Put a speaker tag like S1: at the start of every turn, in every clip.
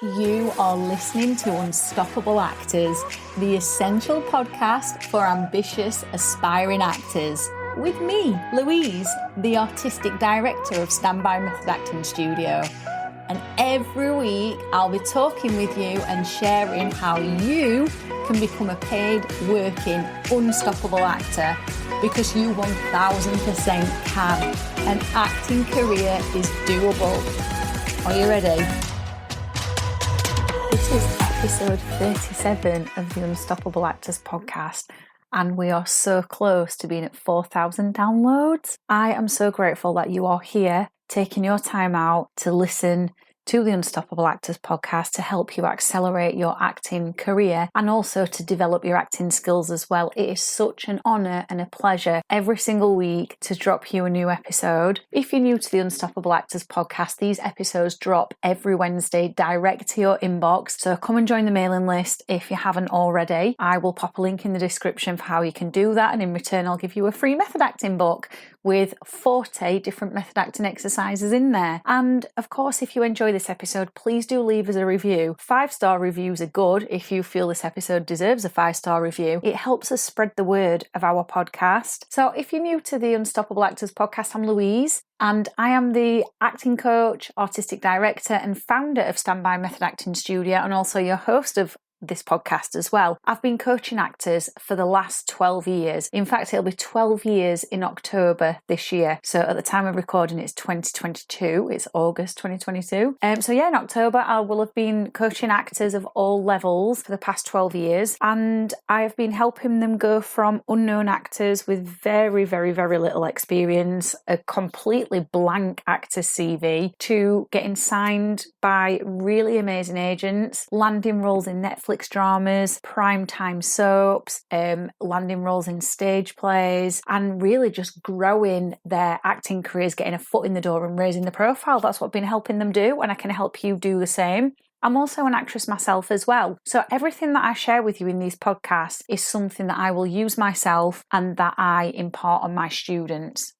S1: You are listening to Unstoppable Actors, the essential podcast for ambitious, aspiring actors. With me, Louise, the artistic director of Standby Method Acting Studio. And every week, I'll be talking with you and sharing how you can become a paid, working, unstoppable actor, because you 1000% can. An acting career is doable. Are you ready? This is episode 37 of the Unstoppable Actors podcast, and we are so close to being at 4,000 downloads. I am so grateful that you are here, taking your time out to listen to the Unstoppable Actors podcast to help you accelerate your acting career and also to develop your acting skills as well. It is such an honour and a pleasure every single week to drop you a new episode. If you're new to the Unstoppable Actors podcast, these episodes drop every Wednesday direct to your inbox. So come and join the mailing list if you haven't already. I will pop a link in the description for how you can do that, and in return I'll give you a free method acting book with 40 different method acting exercises in there. And of course, if you enjoy this episode, please do leave us a review. 5-star reviews are good if you feel this episode deserves a 5-star review. It helps us spread the word of our podcast. So if you're new to the Unstoppable Actors podcast, I'm Louise, and I am the acting coach, artistic director, and founder of Standby Method Acting Studio, and also your host of this podcast as well. I've been coaching actors for the last 12 years. In fact, it'll be 12 years in October this year. So at the time of recording, it's 2022. It's August 2022. So yeah, in October, I will have been coaching actors of all levels for the past 12 years. And I have been helping them go from unknown actors with very, very, very little experience, a completely blank actor CV, to getting signed by really amazing agents, landing roles in Netflix dramas, primetime soaps, landing roles in stage plays, and really just growing their acting careers, getting a foot in the door and raising the profile. That's what I've been helping them do, and I can help you do the same. I'm also an actress myself as well. So everything that I share with you in these podcasts is something that I will use myself and that I impart on my students.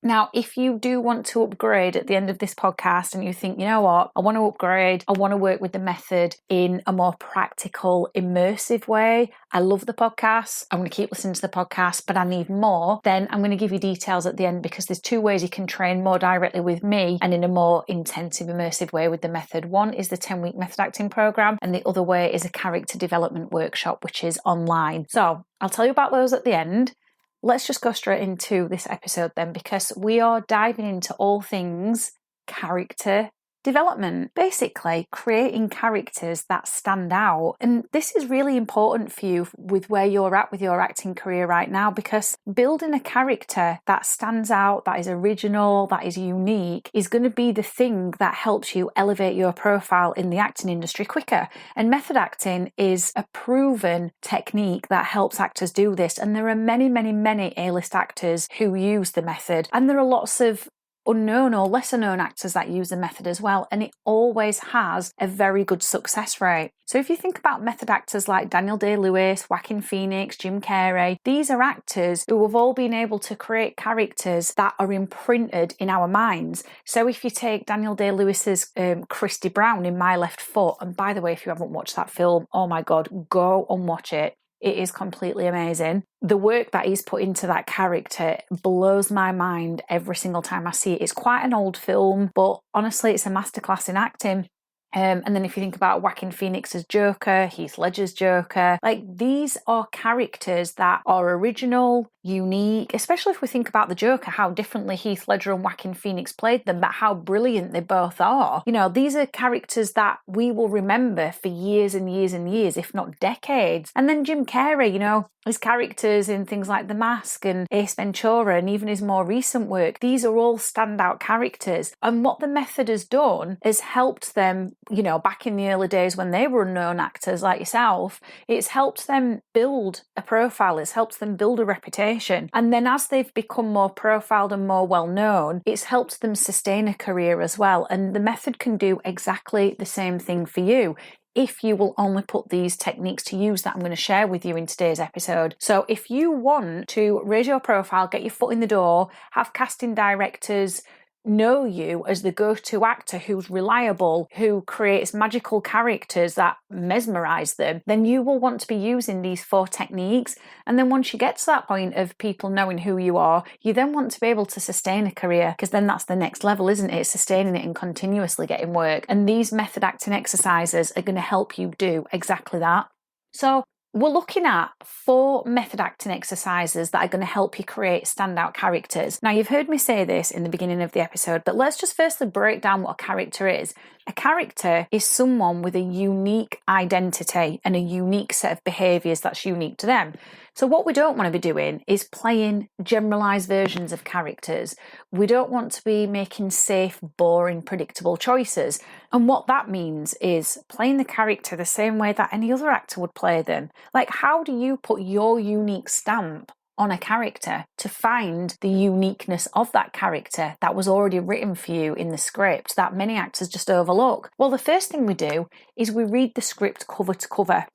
S1: Now, if you do want to upgrade at the end of this podcast and you think, you know what, I want to upgrade, I want to work with the method in a more practical, immersive way, I love the podcast, I'm going to keep listening to the podcast, but I need more, then I'm going to give you details at the end, because there's 2 ways you can train more directly with me and in a more intensive, immersive way with the method. One is the 10-week method acting program, and the other way is a character development workshop, which is online. So I'll tell you about those at the end. Let's just go straight into this episode then, because we are diving into all things character development, basically creating characters that stand out. And this is really important for you with where you're at with your acting career right now, because building a character that stands out, that is original, that is unique, is going to be the thing that helps you elevate your profile in the acting industry quicker. And method acting is a proven technique that helps actors do this. And there are many, many, many A-list actors who use the method. And there are lots of unknown or lesser known actors that use the method as well, and it always has a very good success rate. So if you think about method actors like Daniel Day-Lewis, Joaquin Phoenix, Jim Carrey, these are actors who have all been able to create characters that are imprinted in our minds. So if you take Daniel Day-Lewis's Christy Brown in My Left Foot, and by the way, if you haven't watched that film, oh my God, go and watch it. It is completely amazing. The work that he's put into that character blows my mind every single time I see it. It's quite an old film, but honestly, it's a masterclass in acting. And then if you think about Joaquin Phoenix's Joker, Heath Ledger's Joker, like these are characters that are original, unique, especially if we think about the Joker, how differently Heath Ledger and Joaquin Phoenix played them, but how brilliant they both are. You know, these are characters that we will remember for years and years and years, if not decades. And then Jim Carrey, you know, his characters in things like The Mask and Ace Ventura, and even his more recent work, these are all standout characters. And what the method has done is helped them, you know, back in the early days when they were unknown actors like yourself, it's helped them build a profile, it's helped them build a reputation. And then as they've become more profiled and more well known, it's helped them sustain a career as well. And the method can do exactly the same thing for you, if you will only put these techniques to use that I'm going to share with you in today's episode. So if you want to raise your profile, get your foot in the door, have casting directors know you as the go-to actor who's reliable, who creates magical characters that mesmerize them, then you will want to be using these 4 techniques. And then once you get to that point of people knowing who you are, you then want to be able to sustain a career, because then that's the next level, isn't it? Sustaining it and continuously getting work. And these method acting exercises are going to help you do exactly that. So we're looking at 4 method acting exercises that are going to help you create standout characters. Now, you've heard me say this in the beginning of the episode, but let's just firstly break down what a character is. A character is someone with a unique identity and a unique set of behaviours that's unique to them. So what we don't want to be doing is playing generalised versions of characters. We don't want to be making safe, boring, predictable choices. And what that means is playing the character the same way that any other actor would play them. Like, how do you put your unique stamp on a character to find the uniqueness of that character that was already written for you in the script that many actors just overlook? Well, the first thing we do is we read the script cover to cover.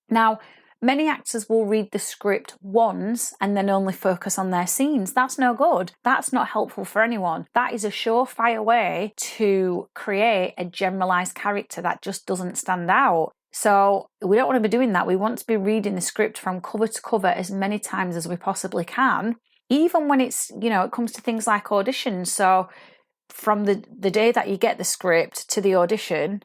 S1: Now, many actors will read the script once and then only focus on their scenes. That's no good. That's not helpful for anyone. That is a surefire way to create a generalised character that just doesn't stand out. So we don't want to be doing that. We want to be reading the script from cover to cover as many times as we possibly can, even when it's, it comes to things like auditions. So from the day that you get the script to the audition,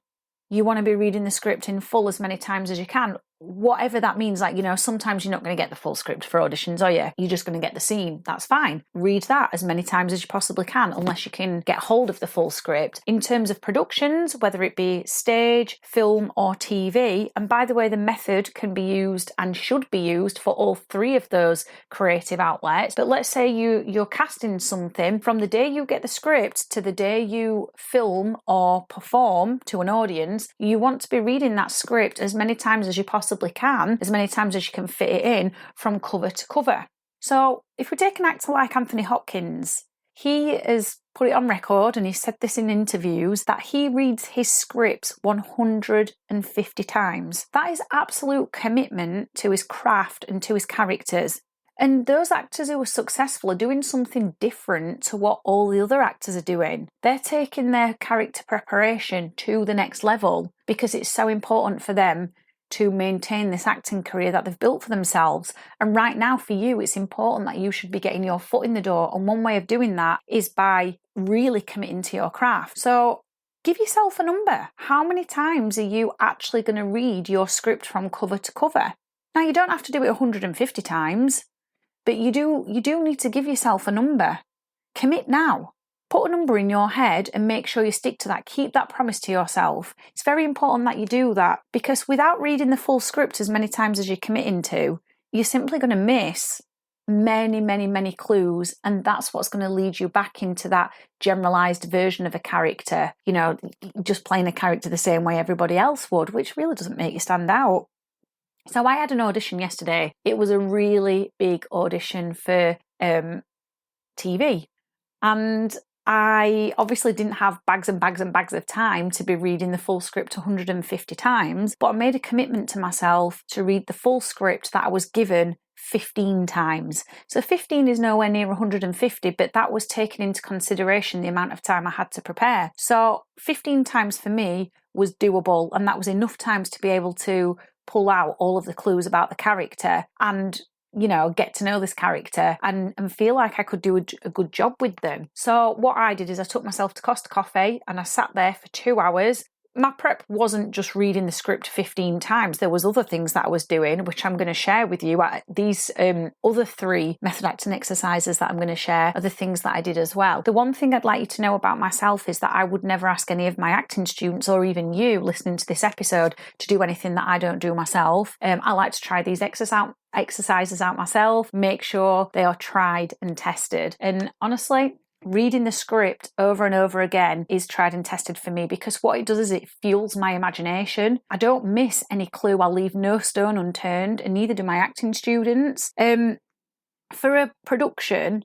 S1: you want to be reading the script in full as many times as you can. Whatever that means, sometimes you're not going to get the full script for auditions, are you? You're just going to get the scene. That's fine. Read that as many times as you possibly can, unless you can get hold of the full script. In terms of productions, whether it be stage, film, or TV, and by the way, the method can be used and should be used for all 3 of those creative outlets. But let's say you're casting something, from the day you get the script to the day you film or perform to an audience, you want to be reading that script as many times as you possibly can, as many times as you can fit it in, from cover to cover. So if we take an actor like Anthony Hopkins, he has put it on record, and he said this in interviews, that he reads his scripts 150 times. That is absolute commitment to his craft and to his characters. And those actors who are successful are doing something different to what all the other actors are doing. They're taking their character preparation to the next level because it's so important for them to maintain this acting career that they've built for themselves. And right now for you, it's important that you should be getting your foot in the door. And one way of doing that is by really committing to your craft. So give yourself a number. How many times are you actually going to read your script from cover to cover? Now, you don't have to do it 150 times, but you do need to give yourself a number. Commit now. Put a number in your head and make sure you stick to that. Keep that promise to yourself. It's very important that you do that, because without reading the full script as many times as you're committing to, you're simply going to miss many, many, many clues. And that's what's going to lead you back into that generalised version of a character, just playing a character the same way everybody else would, which really doesn't make you stand out. So I had an audition yesterday. It was a really big audition for TV. And I obviously didn't have bags and bags and bags of time to be reading the full script 150 times, but I made a commitment to myself to read the full script that I was given 15 times. So 15 is nowhere near 150, but that was taking into consideration the amount of time I had to prepare. So 15 times for me was doable, and that was enough times to be able to pull out all of the clues about the character and get to know this character and feel like I could do a good job with them. So what I did is I took myself to Costa Coffee and I sat there for 2 hours. My prep wasn't just reading the script 15 times. There was other things that I was doing, which I'm going to share with you. These other 3 method acting exercises that I'm going to share are the things that I did as well. The one thing I'd like you to know about myself is that I would never ask any of my acting students, or even you listening to this episode, to do anything that I don't do myself. I like to try these exercises out myself, make sure they are tried and tested. And honestly, reading the script over and over again is tried and tested for me, because what it does is it fuels my imagination. I don't miss any clue. I leave no stone unturned, and neither do my acting students. For a production,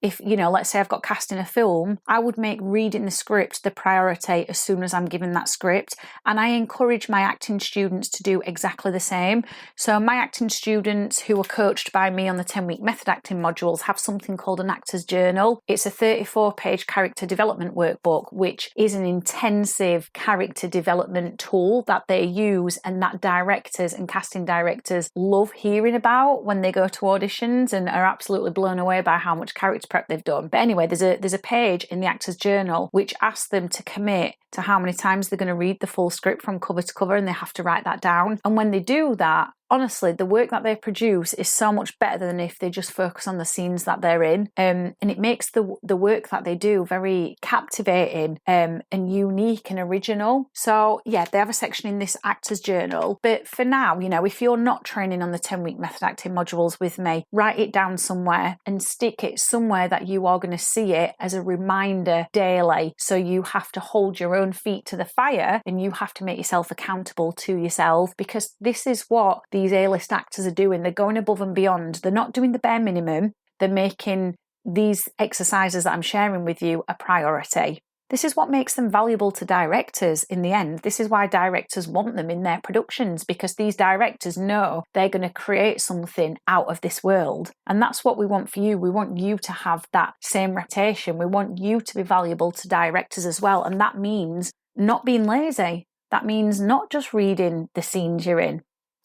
S1: if, let's say I've got cast in a film, I would make reading the script the priority as soon as I'm given that script. And I encourage my acting students to do exactly the same. So my acting students who are coached by me on the 10-week method acting modules have something called an actor's journal. It's a 34-page character development workbook, which is an intensive character development tool that they use and that directors and casting directors love hearing about when they go to auditions and are absolutely blown away by how much character prep they've done. But anyway, there's a page in the actor's journal which asks them to commit to how many times they're going to read the full script from cover to cover, and they have to write that down. And when they do that, honestly, the work that they produce is so much better than if they just focus on the scenes that they're in. And it makes the work that they do very captivating and unique and original. So yeah, they have a section in this actor's journal. But for now, if you're not training on the 10-week method acting modules with me, write it down somewhere and stick it somewhere that you are going to see it as a reminder daily. So you have to hold your own feet to the fire and you have to make yourself accountable to yourself, because this is what these A-list actors are doing. They're going above and beyond. They're not doing the bare minimum. They're making these exercises that I'm sharing with you a priority. This is what makes them valuable to directors in the end. This is why directors want them in their productions, because these directors know they're going to create something out of this world. And that's what we want for you. We want you to have that same reputation. We want you to be valuable to directors as well. And that means not being lazy. That means not just reading the scenes you're in.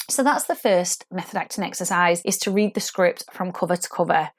S1: So that's the first method acting exercise, is to read the script from cover to cover.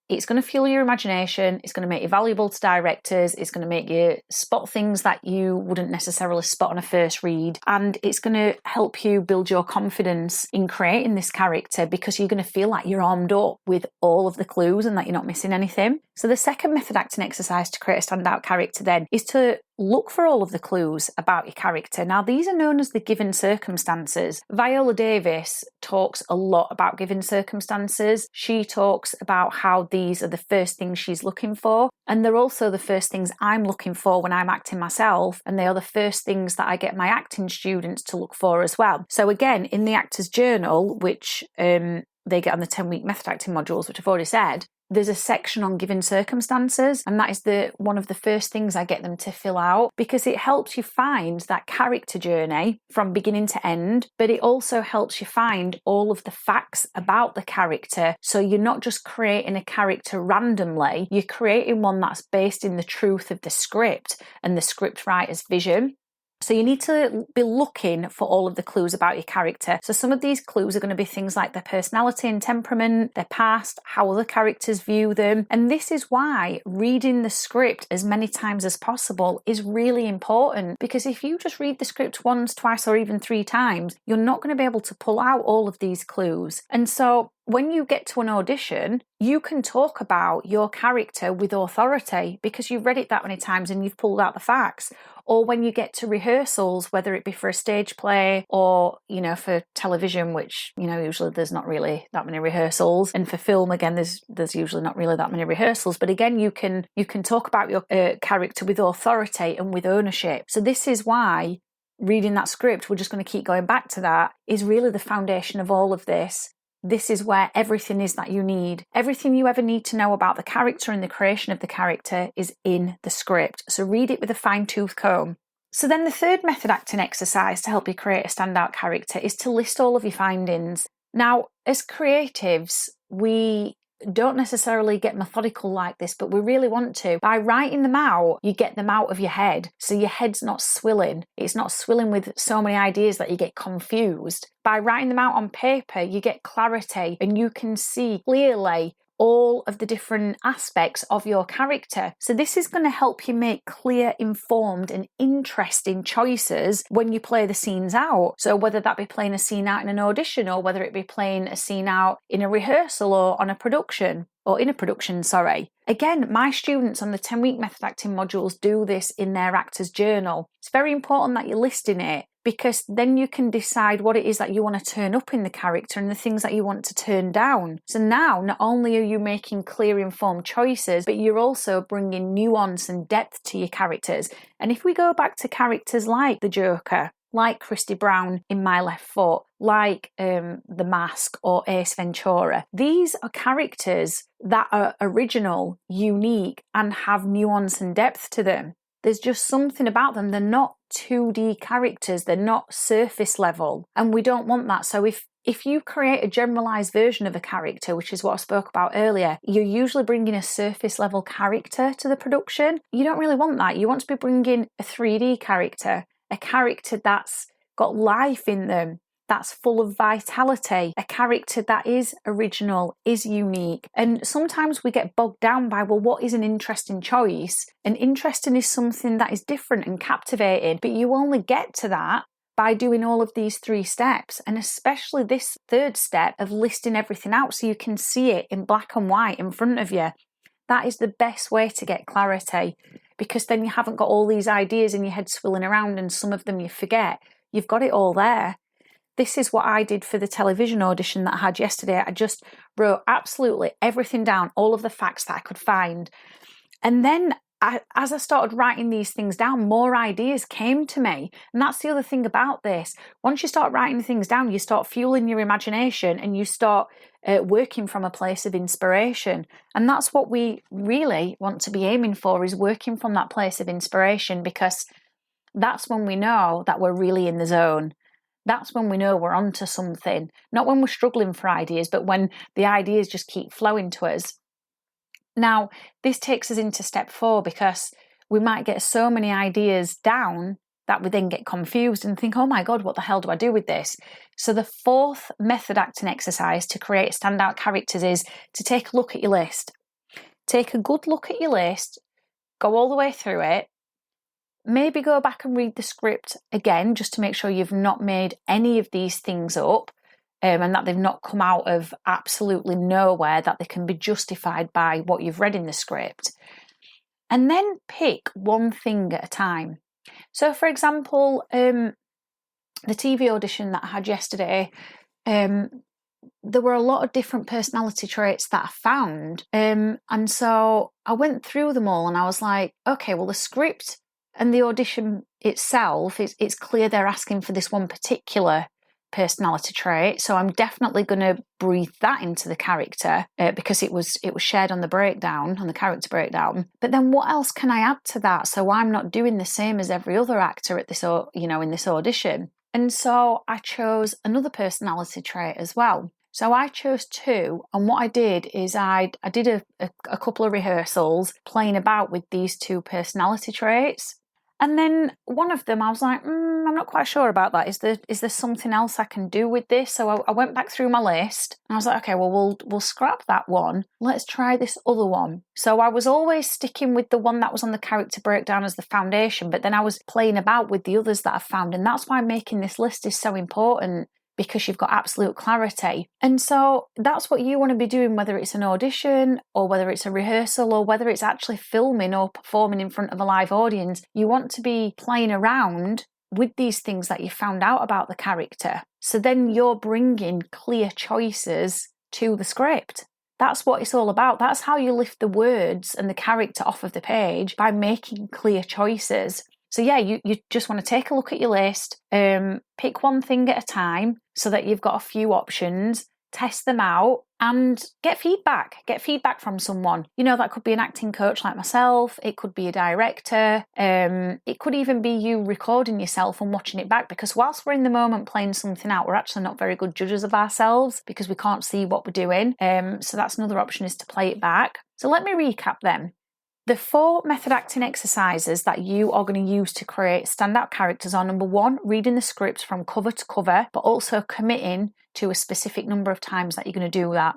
S1: It's going to fuel your imagination. It's going to make you valuable to directors. It's going to make you spot things that you wouldn't necessarily spot on a first read. And it's going to help you build your confidence in creating this character, because you're going to feel like you're armed up with all of the clues and that you're not missing anything. So the second method acting exercise to create a standout character then is to look for all of the clues about your character. Now, these are known as the given circumstances. Viola Davis talks a lot about given circumstances. She talks about how these are the first things she's looking for, and they're also the first things I'm looking for when I'm acting myself, and they are the first things that I get my acting students to look for as well. So again, in the actor's journal, which they get on the 10-week method acting modules, which I've already said, there's a section on given circumstances, and that is one of the first things I get them to fill out, because it helps you find that character journey from beginning to end, but it also helps you find all of the facts about the character. So you're not just creating a character randomly, you're creating one that's based in the truth of the script and the script writer's vision. So you need to be looking for all of the clues about your character. So some of these clues are going to be things like their personality and temperament, their past, how other characters view them. And this is why reading the script as many times as possible is really important, because if you just read the script once, twice, or even 3 times, you're not going to be able to pull out all of these clues. And so when you get to an audition, you can talk about your character with authority because you've read it that many times and you've pulled out the facts. Or when you get to rehearsals, whether it be for a stage play or, for television, which, usually there's not really that many rehearsals. And for film, again, there's usually not really that many rehearsals. But again, you can talk about your character with authority and with ownership. So this is why reading that script, we're just going to keep going back to that, is really the foundation of all of this. This is where everything is that you need. Everything you ever need to know about the character and the creation of the character is in the script. So read it with a fine-tooth comb. So then the third method acting exercise to help you create a standout character is to list all of your findings. Now, as creatives, we don't necessarily get methodical like this, but we really want to. By writing them out, you get them out of your head. So your head's not swilling. It's not swilling with so many ideas that you get confused. By writing them out on paper, you get clarity and you can see clearly all of the different aspects of your character. So this is going to help you make clear, informed and interesting choices when you play the scenes out. So whether that be playing a scene out in an audition, or whether it be playing a scene out in a rehearsal or on a production, or in a production, sorry. Again, my students on the 10-week method acting modules do this in their actor's journal. It's very important that you're listing it, because then you can decide what it is that you want to turn up in the character and the things that you want to turn down. So now, not only are you making clear, informed choices, but you're also bringing nuance and depth to your characters. And if we go back to characters like the Joker, like Christy Brown in My Left Foot, like The Mask or Ace Ventura. These are characters that are original, unique, and have nuance and depth to them. There's just something about them. They're not 2D characters. They're not surface level. And we don't want that. So if you create a generalized version of a character, which is what I spoke about earlier, you're usually bringing a surface level character to the production. You don't really want that. You want to be bringing a 3D character, a character that's got life in them, that's full of vitality, a character that is original, is unique. And sometimes we get bogged down by, well, what is an interesting choice? And interesting is something that is different and captivating, but you only get to that by doing all of these 3 steps, and especially this 3rd step of listing everything out so you can see it in black and white in front of you. That is the best way to get clarity, because then you haven't got all these ideas in your head swirling around and some of them you forget. You've got it all there. This is what I did for the television audition that I had yesterday. I just wrote absolutely everything down, all of the facts that I could find. And then as I started writing these things down, more ideas came to me. And that's the other thing about this. Once you start writing things down, you start fueling your imagination and you start working from a place of inspiration. And that's what we really want to be aiming for, is working from that place of inspiration, because that's when we know that we're really in the zone. That's when we know we're onto something. Not when we're struggling for ideas, but when the ideas just keep flowing to us. Now, this takes us into step 4, because we might get so many ideas down that we then get confused and think, oh my God, what the hell do I do with this? So the 4th method acting exercise to create standout characters is to take a look at your list. Take a good look at your list, go all the way through it, maybe go back and read the script again just to make sure you've not made any of these things up, and that they've not come out of absolutely nowhere, that they can be justified by what you've read in the script. And then pick one thing at a time. So, for example, the TV audition that I had yesterday, there were a lot of different personality traits that I found. And so I went through them all and I was like, okay, well, the script and the audition itself, it's clear they're asking for this one particular personality trait. So I'm definitely going to breathe that into the character because it was shared on the breakdown, on the character breakdown. But then what else can I add to that so I'm not doing the same as every other actor at this, in this audition? And so I chose another personality trait as well. So I chose 2, and what I did is I did a couple of rehearsals playing about with these 2 personality traits. And then one of them, I was like, I'm not quite sure about that. Is there something else I can do with this? So I went back through my list and I was like, okay, well, we'll scrap that one. Let's try this other one. So I was always sticking with the one that was on the character breakdown as the foundation, but then I was playing about with the others that I found. And that's why making this list is so important, because you've got absolute clarity. And so that's what you want to be doing, whether it's an audition or whether it's a rehearsal or whether it's actually filming or performing in front of a live audience. You want to be playing around with these things that you found out about the character. So then you're bringing clear choices to the script. That's what it's all about. That's how you lift the words and the character off of the page, by making clear choices. So yeah, you just want to take a look at your list, pick one thing at a time so that you've got a few options, test them out and get feedback. Get feedback from someone. That could be an acting coach like myself. It could be a director. It could even be you recording yourself and watching it back, because whilst we're in the moment playing something out, we're actually not very good judges of ourselves because we can't see what we're doing. So that's another option, is to play it back. So let me recap them. The 4 method acting exercises that you are going to use to create standout characters are: number 1, reading the script from cover to cover, but also committing to a specific number of times that you're going to do that.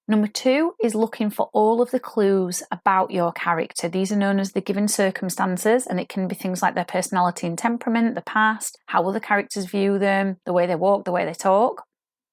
S1: Number 2 is looking for all of the clues about your character. These are known as the given circumstances, and it can be things like their personality and temperament, the past, how other characters view them, the way they walk, the way they talk.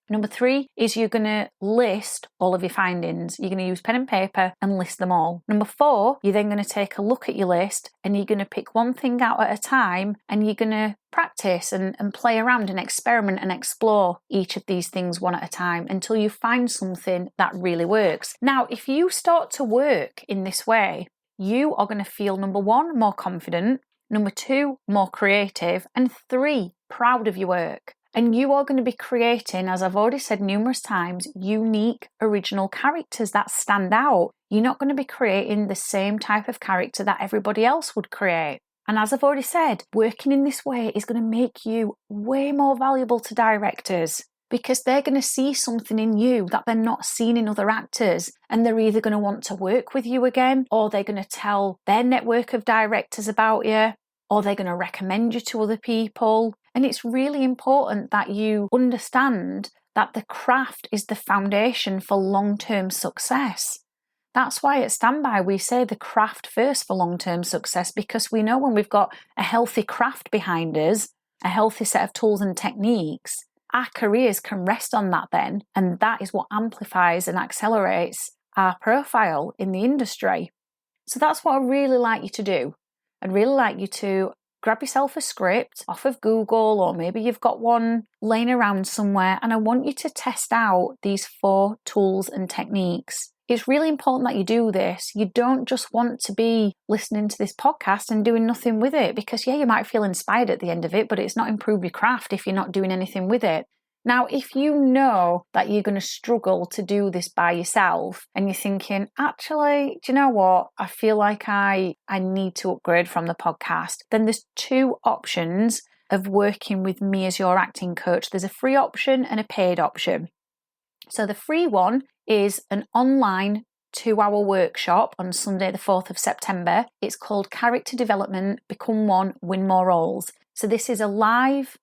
S1: Number 3 is you're going to list all of your findings. You're going to use pen and paper and list them all. Number 4, you're then going to take a look at your list and you're going to pick one thing out at a time, and you're going to practice and play around and experiment and explore each of these things one at a time until you find something that really works. Now, if you start to work in this way, you are going to feel, number 1, more confident. Number 2, more creative. And 3, proud of your work. And you are going to be creating, as I've already said numerous times, unique, original characters that stand out. You're not going to be creating the same type of character that everybody else would create. And as I've already said, working in this way is going to make you way more valuable to directors, because they're going to see something in you that they're not seeing in other actors. And they're either going to want to work with you again, or they're going to tell their network of directors about you, or they're going to recommend you to other people. And it's really important that you understand that the craft is the foundation for long-term success. That's why at Standby we say the craft first for long-term success, because we know when we've got a healthy craft behind us, a healthy set of tools and techniques, our careers can rest on that then, and that is what amplifies and accelerates our profile in the industry. So that's what I'd really like you to do. I'd really like you to grab yourself a script off of Google, or maybe you've got one laying around somewhere, and I want you to test out these 4 tools and techniques. It's really important that you do this. You don't just want to be listening to this podcast and doing nothing with it, because you might feel inspired at the end of it, but it's not improved your craft if you're not doing anything with it. Now, if you know that you're going to struggle to do this by yourself and you're thinking, actually, do you know what? I feel like I need to upgrade from the podcast, then there's 2 options of working with me as your acting coach. There's a free option and a paid option. So the free one is an online 2-hour workshop on Sunday, the 4th of September. It's called Character Development, Become One, Win More Roles. So this is a live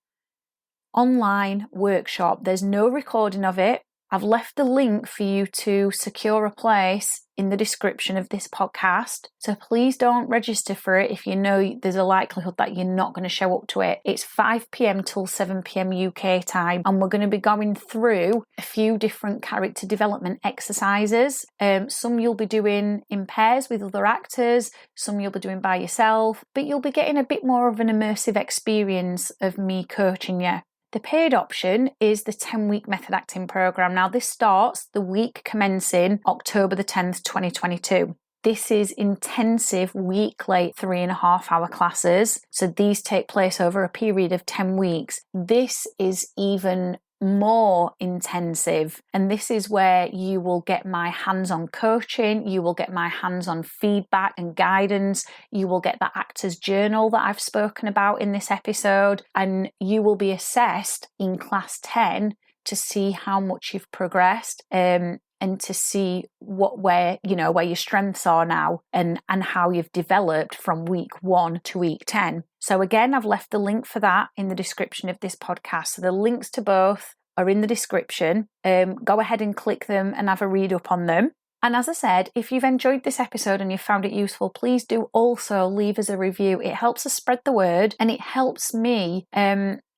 S1: online workshop. There's no recording of it. I've left the link for you to secure a place in the description of this podcast. So please don't register for it if you know there's a likelihood that you're not going to show up to it. It's 5 p.m. till 7 p.m. UK time, and we're going to be going through a few different character development exercises. Some you'll be doing in pairs with other actors, some you'll be doing by yourself, but you'll be getting a bit more of an immersive experience of me coaching you. The paid option is the 10-week method acting program. Now, this starts the week commencing October the 10th, 2022. This is intensive weekly 3.5-hour classes. So these take place over a period of 10 weeks. This is even more intensive, and this is where you will get my hands-on coaching, you will get my hands-on feedback and guidance, you will get the actor's journal that I've spoken about in this episode, and you will be assessed in class 10 to see how much you've progressed, and to see where your strengths are now, and how you've developed from week 1 to week 10. So again, I've left the link for that in the description of this podcast. So the links to both are in the description. Go ahead and click them and have a read up on them. And as I said, if you've enjoyed this episode and you've found it useful, please do also leave us a review. It helps us spread the word, and it helps me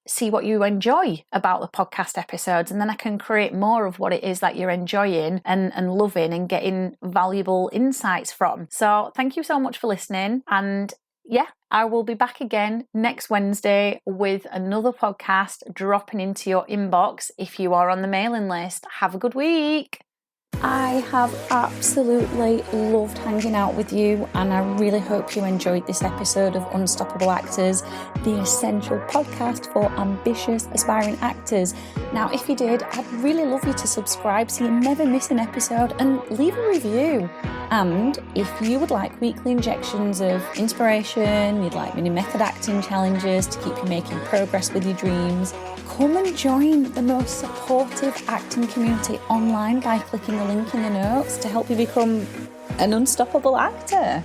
S1: see what you enjoy about the podcast episodes, and then I can create more of what it is that you're enjoying and loving and getting valuable insights from. So thank you so much for listening, and I will be back again next Wednesday with another podcast dropping into your inbox if you are on the mailing list. Have a good week. I have absolutely loved hanging out with you, and I really hope you enjoyed this episode of Unstoppable Actors, the essential podcast for ambitious, aspiring actors. Now, if you did, I'd really love you to subscribe so you never miss an episode, and leave a review. And if you would like weekly injections of inspiration, you'd like mini method acting challenges to keep you making progress with your dreams, come and join the most supportive acting community online by clicking the link in the notes to help you become an unstoppable actor.